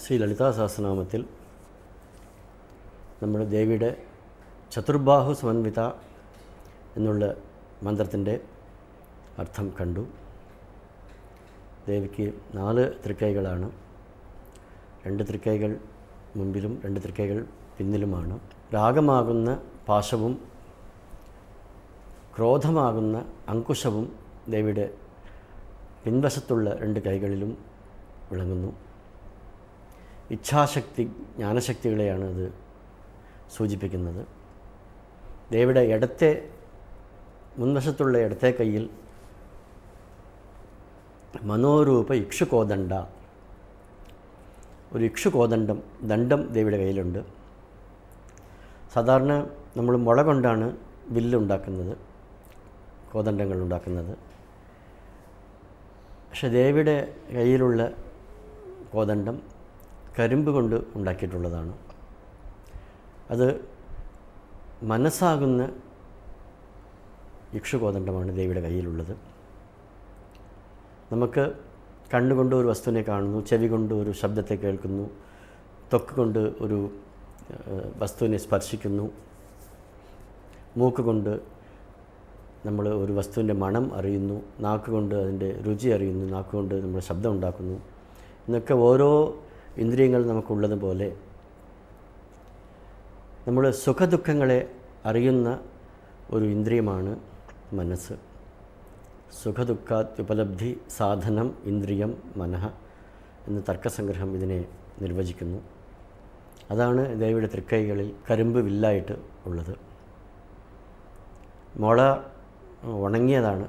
ശ്രീ ലളിതാ സഹസ്രനാമത്തിൽ നമ്മൾ ദേവിയുടെ ചതുർബാഹു സമന്വിത എന്നുള്ള മന്ത്രത്തിൻ്റെ അർത്ഥം കണ്ടു. ദേവിക്ക് 4 തൃക്കൈകളാണ്. 2 തൃക്കൈകൾ മുമ്പിലും 2 തൃക്കൈകൾ പിന്നിലുമാണ്. രാഗമാകുന്ന പാശവും ക്രോധമാകുന്ന അങ്കുശവും ദേവിയുടെ പിൻവശത്തുള്ള 2 കൈകളിലും വിളങ്ങുന്നു. ഇച്ഛാശക്തി, ജ്ഞാനശക്തികളെയാണ് അത് സൂചിപ്പിക്കുന്നത്. ദേവിയുടെ മുൻവശത്തുള്ള ഇടത്തെ കൈയിൽ മനോരൂപ ഇക്ഷുകോദണ്ഡ, ഒരു ഇക്ഷുകോദണ്ഡം, ദണ്ഡം ദേവിയുടെ കയ്യിലുണ്ട്. സാധാരണ നമ്മൾ മുള കൊണ്ടാണ് വില്ലുണ്ടാക്കുന്നത്, കോദണ്ഡങ്ങൾ ഉണ്ടാക്കുന്നത്. പക്ഷെ ദേവിയുടെ കയ്യിലുള്ള കോദണ്ഡം കരിമ്പ് കൊണ്ട് ഉണ്ടാക്കിയിട്ടുള്ളതാണ്. അത് മനസ്സാകുന്ന ഇക്ഷുകോദണ്ഡമാണ് ദേവിയുടെ കയ്യിലുള്ളത്. നമുക്ക് കണ്ണുകൊണ്ട് ഒരു വസ്തുവിനെ കാണുന്നു, ചെവി കൊണ്ട് ഒരു ശബ്ദത്തെ കേൾക്കുന്നു, ത്വക്ക് കൊണ്ട് ഒരു വസ്തുവിനെ സ്പർശിക്കുന്നു, മൂക്ക് കൊണ്ട് നമ്മൾ ഒരു വസ്തുവിൻ്റെ മണം അറിയുന്നു, നാക്ക് കൊണ്ട് അതിൻ്റെ രുചി അറിയുന്നു, നാക്ക് കൊണ്ട് നമ്മൾ ശബ്ദം ഉണ്ടാക്കുന്നു. എന്നൊക്കെ ഓരോ ഇന്ദ്രിയങ്ങൾ നമുക്കുള്ളതുപോലെ നമ്മൾ സുഖദുഃഖങ്ങളെ അറിയുന്ന ഒരു ഇന്ദ്രിയമാണ് മനസ്സ്. സുഖദുഃഖാത്യുപലബ്ധി സാധനം ഇന്ദ്രിയം മനഃ എന്ന് തർക്കസംഗ്രഹം ഇതിനെ നിർവചിക്കുന്നു. അതാണ് ദേവിയുടെ തൃക്കൈകളിൽ കരിമ്പ് വില്ലായിട്ട് ഉള്ളത്. മുള ഉണങ്ങിയതാണ്,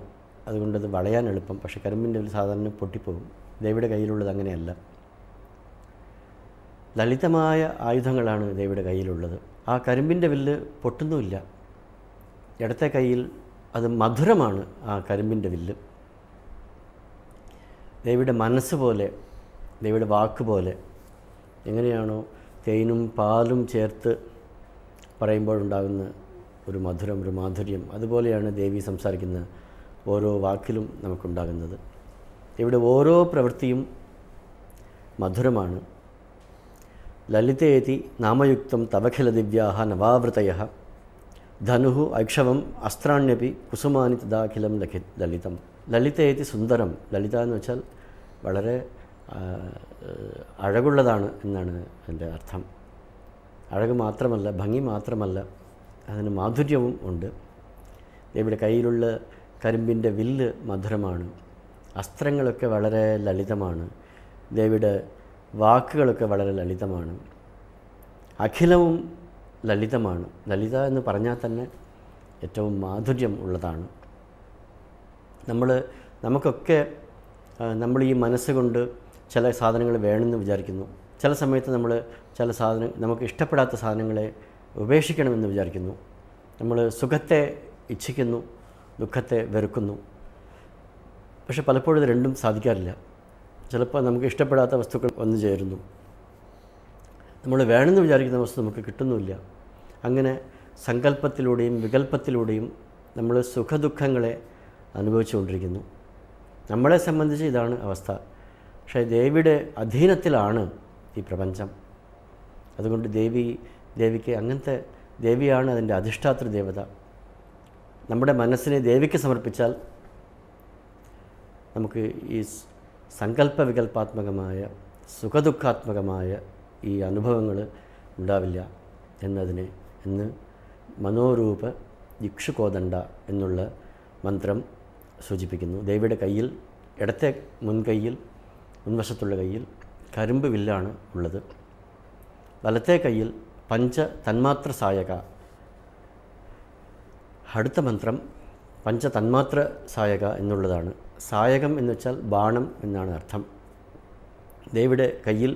അതുകൊണ്ടത് വളയാൻ എളുപ്പം. പക്ഷേ കരിമ്പിൻ്റെ വില്ല് സാധാരണ പൊട്ടിപ്പോകും. ദേവിയുടെ കയ്യിലുള്ളത് അങ്ങനെയല്ല. ലളിതമായ ആയുധങ്ങളാണ് ദേവിയുടെ കയ്യിലുള്ളത്. ആ കരിമ്പിൻ്റെ വില്ല് പൊട്ടുന്നുമില്ല. ഇടത്തെ കയ്യിൽ അത് മധുരമാണ്. ആ കരിമ്പിൻ്റെ വില്ല് ദേവിയുടെ മനസ്സ് പോലെ, ദേവിയുടെ വാക്ക് പോലെ, എങ്ങനെയാണോ തേനും പാലും ചേർത്ത് പറയുമ്പോഴുണ്ടാകുന്ന ഒരു മധുരം, ഒരു മാധുര്യം, അതുപോലെയാണ് ദേവി സംസാരിക്കുന്ന ഓരോ വാക്കിലും നമുക്കുണ്ടാകുന്നത്. ഇവിടെ ഓരോ പ്രവൃത്തിയും മധുരമാണ്. ലളിതേതി നാമയുക്തം തവഖില ദിവ്യാഹ നവാവൃതയഃ ധനുഃ ഐക്ഷവം അസ്ത്രാണ്യപി കുസുമാനി തദാഖിലം ലളിതം. ലളിതേതി സുന്ദരം. ലളിത എന്ന് വെച്ചാൽ വളരെ അഴകുള്ളതാണ് എന്നാണ് എൻ്റെ അർത്ഥം. അഴക് മാത്രമല്ല, ഭംഗി മാത്രമല്ല, അതിന് മാധുര്യവും ഉണ്ട്. ദേവിയുടെ കയ്യിലുള്ള കരിമ്പിൻ്റെ വില്ല് മധുരമാണ്. അസ്ത്രങ്ങളൊക്കെ വളരെ ലളിതമാണ്. ദേവിയുടെ വാക്കുകളൊക്കെ വളരെ ലളിതമാണ്. അഖിലവും ലളിതമാണ്. ലളിത എന്ന് പറഞ്ഞാൽ തന്നെ ഏറ്റവും മാധുര്യം ഉള്ളതാണ്. നമുക്കൊക്കെ നമ്മൾ ഈ മനസ്സുകൊണ്ട് ചില സാധനങ്ങൾ വേണമെന്ന് വിചാരിക്കുന്നു. ചില സമയത്ത് നമ്മൾ നമുക്ക് ഇഷ്ടപ്പെടാത്ത സാധനങ്ങളെ ഉപേക്ഷിക്കണമെന്ന് വിചാരിക്കുന്നു. നമ്മൾ സുഖത്തെ ഇച്ഛിക്കുന്നു, ദുഃഖത്തെ വെറുക്കുന്നു. പക്ഷെ പലപ്പോഴും ഇത് രണ്ടും സാധിക്കാറില്ല. ചിലപ്പോൾ നമുക്ക് ഇഷ്ടപ്പെടാത്ത വസ്തുക്കൾ വന്നു ചേരുന്നു. നമ്മൾ വേണമെന്ന് വിചാരിക്കുന്ന വസ്തു നമുക്ക് കിട്ടുന്നുമില്ല. അങ്ങനെ സങ്കല്പത്തിലൂടെയും വികല്പത്തിലൂടെയും നമ്മൾ സുഖദുഃഖങ്ങളെ അനുഭവിച്ചുകൊണ്ടിരിക്കുന്നു. നമ്മളെ സംബന്ധിച്ച് ഇതാണ് അവസ്ഥ. പക്ഷേ ദേവിയുടെ അധീനത്തിലാണ് ഈ പ്രപഞ്ചം. അതുകൊണ്ട് ദേവിക്ക് അങ്ങനത്തെ ദേവിയാണ് അതിൻ്റെ അധിഷ്ഠാതൃ ദേവത. നമ്മുടെ മനസ്സിനെ ദേവിക്ക് സമർപ്പിച്ചാൽ നമുക്ക് ഈ സങ്കല്പവികല്പാത്മകമായ സുഖദുഃഖാത്മകമായ ഈ അനുഭവങ്ങൾ ഉണ്ടാവില്ല എന്ന് മനോരൂപ ഇക്ഷുകോദണ്ഡ എന്നുള്ള മന്ത്രം സൂചിപ്പിക്കുന്നു. ദേവിയുടെ കയ്യിൽ, ഇടത്തെ മുൻവശത്തുള്ള കയ്യിൽ കരിമ്പ് വില്ലാണ് ഉള്ളത്. വലത്തെ കയ്യിൽ പഞ്ച തന്മാത്ര സായക. അടുത്ത മന്ത്രം പഞ്ച തന്മാത്ര സായക എന്നുള്ളതാണ്. സായകം എന്ന് വെച്ചാൽ ബാണം എന്നാണ് അർത്ഥം. ദേവിയുടെ കയ്യിൽ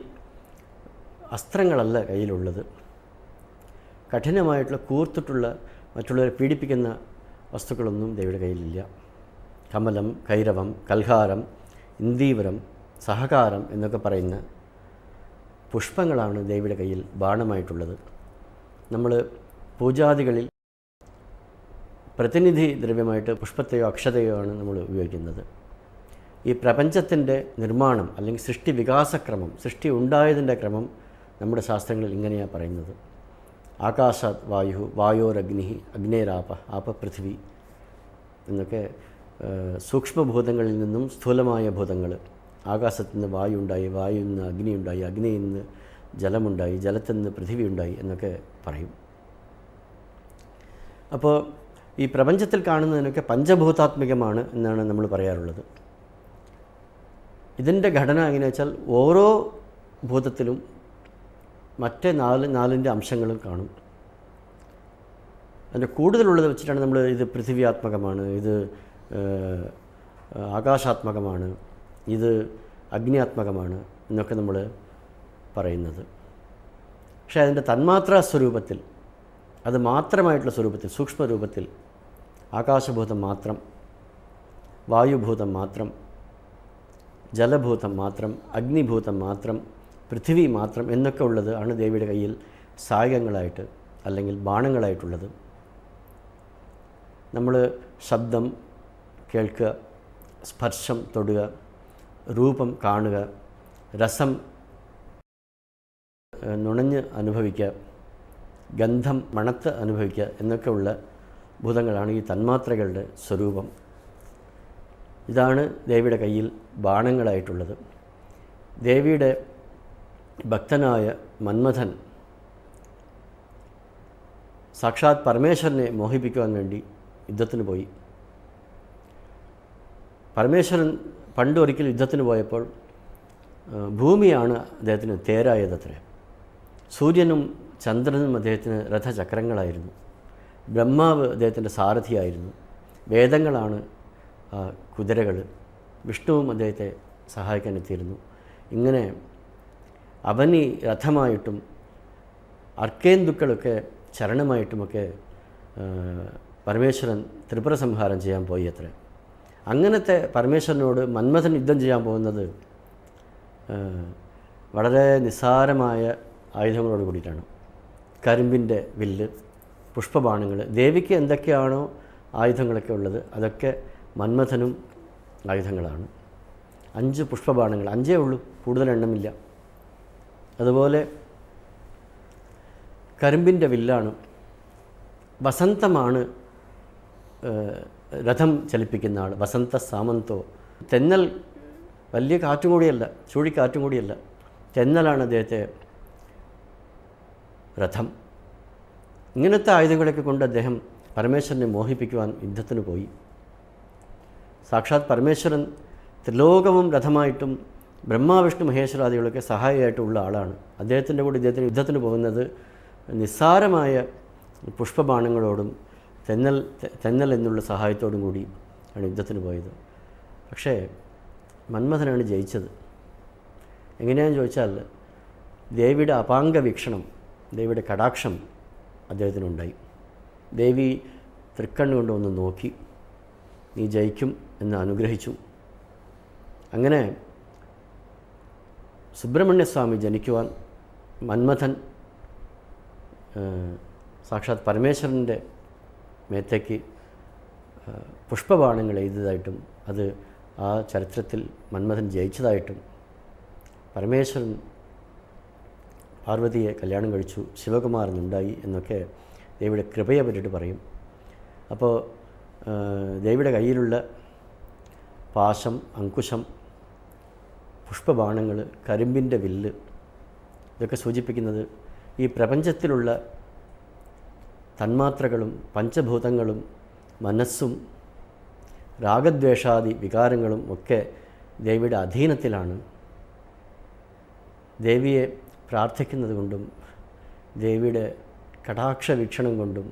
അസ്ത്രങ്ങളല്ല കയ്യിലുള്ളത്. കഠിനമായിട്ടുള്ള കൂർത്തിട്ടുള്ള മറ്റുള്ളവരെ പീഡിപ്പിക്കുന്ന വസ്തുക്കളൊന്നും ദേവിയുടെ കയ്യിലില്ല. കമലം, കൈരവം, കൽഹാരം, ഇന്ദീവരം, സഹകാരം എന്നൊക്കെ പറയുന്ന പുഷ്പങ്ങളാണ് ദേവിയുടെ കയ്യിൽ ബാണമായിട്ടുള്ളത്. നമ്മൾ പൂജാദികളിൽ പ്രതിനിധി ദ്രവ്യമായിട്ട് പുഷ്പത്തെയോ അക്ഷതയോ ആണ് നമ്മൾ ഉപയോഗിക്കുന്നത്. ഈ പ്രപഞ്ചത്തിൻ്റെ നിർമ്മാണം അല്ലെങ്കിൽ സൃഷ്ടി വികാസക്രമം, സൃഷ്ടി ഉണ്ടായതിൻ്റെ ക്രമം നമ്മുടെ ശാസ്ത്രങ്ങളിൽ ഇങ്ങനെയാണ് പറയുന്നത്. ആകാശാത് വായു, വായോരഗ്നി, അഗ്നേരാപ, ആപ പൃഥിവി എന്നൊക്കെ സൂക്ഷ്മഭൂതങ്ങളിൽ നിന്നും സ്ഥൂലമായ ഭൂതങ്ങൾ. ആകാശത്തു നിന്ന് വായു ഉണ്ടായി, വായുവിൽ നിന്ന് അഗ്നി ഉണ്ടായി, അഗ്നിയിൽ നിന്ന് ജലമുണ്ടായി, ജലത്തിൽ നിന്ന് പൃഥിവി ഉണ്ടായി എന്നൊക്കെ പറയും. അപ്പോൾ ഈ പ്രപഞ്ചത്തിൽ കാണുന്നതിനൊക്കെ പഞ്ചഭൂതാത്മികമാണ് എന്നാണ് നമ്മൾ പറയാറുള്ളത്. ഇതിൻ്റെ ഘടന എങ്ങനെയാ വെച്ചാൽ ഓരോ ഭൂതത്തിലും മറ്റേ നാലിൻ്റെ അംശങ്ങളും കാണും. അതിൻ്റെ കൂടുതലുള്ളത് വെച്ചിട്ടാണ് നമ്മൾ ഇത് പൃഥിവ്യാത്മകമാണ്, ഇത് ആകാശാത്മകമാണ്, ഇത് അഗ്നിയാത്മകമാണ് എന്നൊക്കെ നമ്മൾ പറയുന്നത്. പക്ഷേ അതിൻ്റെ തന്മാത്രാ സ്വരൂപത്തിൽ, അത് മാത്രമായിട്ടുള്ള സ്വരൂപത്തിൽ, സൂക്ഷ്മരൂപത്തിൽ ആകാശഭൂതം മാത്രം, വായുഭൂതം മാത്രം, ജലഭൂതം മാത്രം, അഗ്നിഭൂതം മാത്രം, പൃഥിവി മാത്രം എന്നൊക്കെ ഉള്ളത് ആണ് ദേവിയുടെ കയ്യിൽ സായകങ്ങളായിട്ട് അല്ലെങ്കിൽ ബാണങ്ങളായിട്ടുള്ളത്. നമ്മൾ ശബ്ദം കേൾക്കുക, സ്പർശം തൊടുക, രൂപം കാണുക, രസം നുണഞ്ഞ് അനുഭവിക്കുക, ഗന്ധം മണത്ത് അനുഭവിക്കുക എന്നൊക്കെയുള്ള ഭൂതങ്ങളാണ് ഈ തന്മാത്രകളുടെ സ്വരൂപം. ഇതാണ് ദേവിയുടെ കയ്യിൽ ബാണങ്ങളായിട്ടുള്ളത്. ദേവിയുടെ ഭക്തനായ മന്മഥൻ സാക്ഷാത് പരമേശ്വരനെ മോഹിപ്പിക്കുവാൻ വേണ്ടി യുദ്ധത്തിന് പോയി. പരമേശ്വരൻ പണ്ടൊരിക്കൽ യുദ്ധത്തിന് പോയപ്പോൾ ഭൂമിയാണ് അദ്ദേഹത്തിന് തേരായതത്രേ. സൂര്യനും ചന്ദ്രനും അദ്ദേഹത്തിന് രഥചക്രങ്ങളായിരുന്നു. ബ്രഹ്മാവ് അദ്ദേഹത്തിൻ്റെ സാരഥിയായിരുന്നു. വേദങ്ങളാണ് കുതിരകൾ. വിഷ്ണുവും അദ്ദേഹത്തെ സഹായിക്കാൻ എത്തിയിരുന്നു. ഇങ്ങനെ അവനി രഥമായിട്ടും അർക്കേന്ദുക്കളൊക്കെ ചരണമായിട്ടുമൊക്കെ പരമേശ്വരൻ ത്രിപുര സംഹാരം ചെയ്യാൻ പോയി അത്രേ. അങ്ങനത്തെ പരമേശ്വരനോട് മന്മഥൻ യുദ്ധം ചെയ്യാൻ പോകുന്നത് വളരെ നിസ്സാരമായ ആയുധങ്ങളോട് കൂടിയിട്ടാണ്. കരിമ്പിൻ്റെ വില്ല്, പുഷ്പബാണങ്ങൾ. ദേവിക്ക് എന്തൊക്കെയാണോ ആയുധങ്ങളൊക്കെ ഉള്ളത് അതൊക്കെ മന്മഥനും ആയുധങ്ങളാണ്. 5 പുഷ്പബാണങ്ങൾ, 5 ഉള്ളൂ, കൂടുതൽ എണ്ണമില്ല. അതുപോലെ കരിമ്പിൻ്റെ വില്ലാണ്. വസന്തമാണ് രഥം ചലിപ്പിക്കുന്ന ആൾ, വസന്ത സാമന്തോ. തെന്നൽ, വലിയ കാറ്റും കൂടിയല്ല, ചുഴിക്കാറ്റും കൂടിയല്ല, തെന്നലാണ് അദ്ദേഹത്തെ രഥം. ഇങ്ങനത്തെ ആയുധങ്ങളൊക്കെ കൊണ്ട് അദ്ദേഹം പരമേശ്വരനെ മോഹിപ്പിക്കുവാൻ യുദ്ധത്തിന് പോയി. സാക്ഷാത് പരമേശ്വരൻ ത്രിലോകവും രഥമായിട്ടും ബ്രഹ്മാവിഷ്ണു മഹേശ്വരാദികളൊക്കെ സഹായിയായിട്ടുള്ള ആളാണ്. അദ്ദേഹത്തിൻ്റെ കൂടെ ഇദ്ദേഹത്തിന് യുദ്ധത്തിന് പോകുന്നത് നിസ്സാരമായ പുഷ്പബാണങ്ങളോടും തെന്നൽ എന്നുള്ള സഹായത്തോടും കൂടി ആണ് യുദ്ധത്തിന് പോയത്. പക്ഷേ മന്മഥനാണ് ജയിച്ചത്. എങ്ങനെയാണെന്ന് ചോദിച്ചാൽ ദേവിയുടെ അപാംഗ വീക്ഷണം, ദേവിയുടെ കടാക്ഷം അദ്ദേഹത്തിനുണ്ടായി. ദേവി തൃക്കണ്ണുകൊണ്ട് ഒന്ന് നോക്കി, നീ ജയിക്കും എന്ന് അനുഗ്രഹിച്ചു. അങ്ങനെ സുബ്രഹ്മണ്യസ്വാമി ജനിക്കുവാൻ മന്മഥൻ സാക്ഷാത് പരമേശ്വരൻ്റെ മേത്തേക്ക് പുഷ്പബാണങ്ങൾ എഴുതിയതായിട്ടും അത് ആ ചരിത്രത്തിൽ മന്മഥൻ ജയിച്ചതായിട്ടും പരമേശ്വരൻ പാർവതിയെ കല്യാണം കഴിച്ചു, ശിവകുമാരനുണ്ടായി എന്നൊക്കെ ദേവിയുടെ കൃപയെ പറ്റിയിട്ട് പറയും. അപ്പോൾ ദേവിയുടെ കയ്യിലുള്ള പാശം, അങ്കുശം, പുഷ്പബാണങ്ങൾ, കരിമ്പിൻ്റെ വില്ല്, ഇതൊക്കെ സൂചിപ്പിക്കുന്നത് ഈ പ്രപഞ്ചത്തിലുള്ള തന്മാത്രകളും പഞ്ചഭൂതങ്ങളും മനസ്സും രാഗദ്വേഷാദി വികാരങ്ങളും ഒക്കെ ദേവിയുടെ അധീനത്തിലാണ്. ദേവിയെ പ്രാർത്ഥിക്കുന്നത് കൊണ്ടും ദേവിയുടെ കടാക്ഷ വീക്ഷണം കൊണ്ടും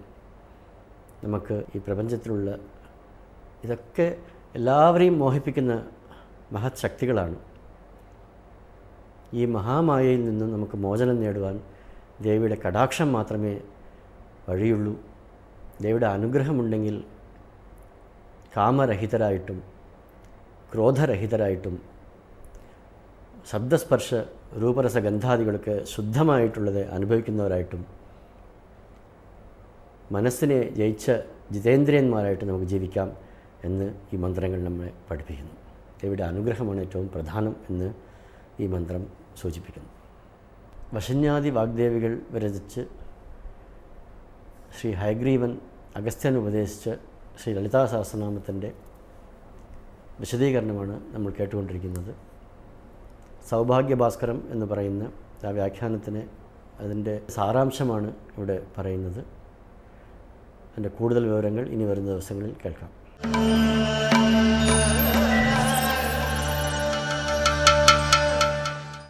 നമുക്ക് ഈ പ്രപഞ്ചത്തിലുള്ള ഇതൊക്കെ എല്ലാവരെയും മോഹിപ്പിക്കുന്ന മഹത് ശക്തികളാണ്. ഈ മഹാമായയിൽ നിന്നും നമുക്ക് മോചനം നേടുവാൻ ദേവിയുടെ കടാക്ഷം മാത്രമേ വഴിയുള്ളൂ. ദേവിയുടെ അനുഗ്രഹമുണ്ടെങ്കിൽ കാമരഹിതരായിട്ടും ക്രോധരഹിതരായിട്ടും ശബ്ദസ്പർശ രൂപരസഗന്ധാദികളൊക്കെ ശുദ്ധമായിട്ടുള്ളത് അനുഭവിക്കുന്നവരായിട്ടും മനസ്സിനെ ജയിച്ച ജിതേന്ദ്രിയന്മാരായിട്ട് നമുക്ക് ജീവിക്കാം എന്ന് ഈ മന്ത്രങ്ങൾ നമ്മളെ പഠിപ്പിക്കുന്നു. ദേവിയുടെ അനുഗ്രഹമാണ് ഏറ്റവും പ്രധാനം എന്ന് ഈ മന്ത്രം സൂചിപ്പിക്കുന്നു. വശന്യാദി വാഗ്ദേവികൾ വിരചിച്ച് ശ്രീ ഹയഗ്രീവൻ അഗസ്ത്യൻ ഉപദേശിച്ച് ശ്രീ ലളിതാ സഹസ്രനാമത്തിൻ്റെ വിശദീകരണമാണ് നമ്മൾ കേട്ടുകൊണ്ടിരിക്കുന്നത്. സൗഭാഗ്യഭാസ്കരം എന്ന് പറയുന്ന ആ വ്യാഖ്യാനത്തിന് അതിൻ്റെ സാരാംശമാണ് ഇവിടെ പറയുന്നത്. അതിൻ്റെ കൂടുതൽ വിവരങ്ങൾ ഇനി വരുന്ന ദിവസങ്ങളിൽ കേൾക്കാം.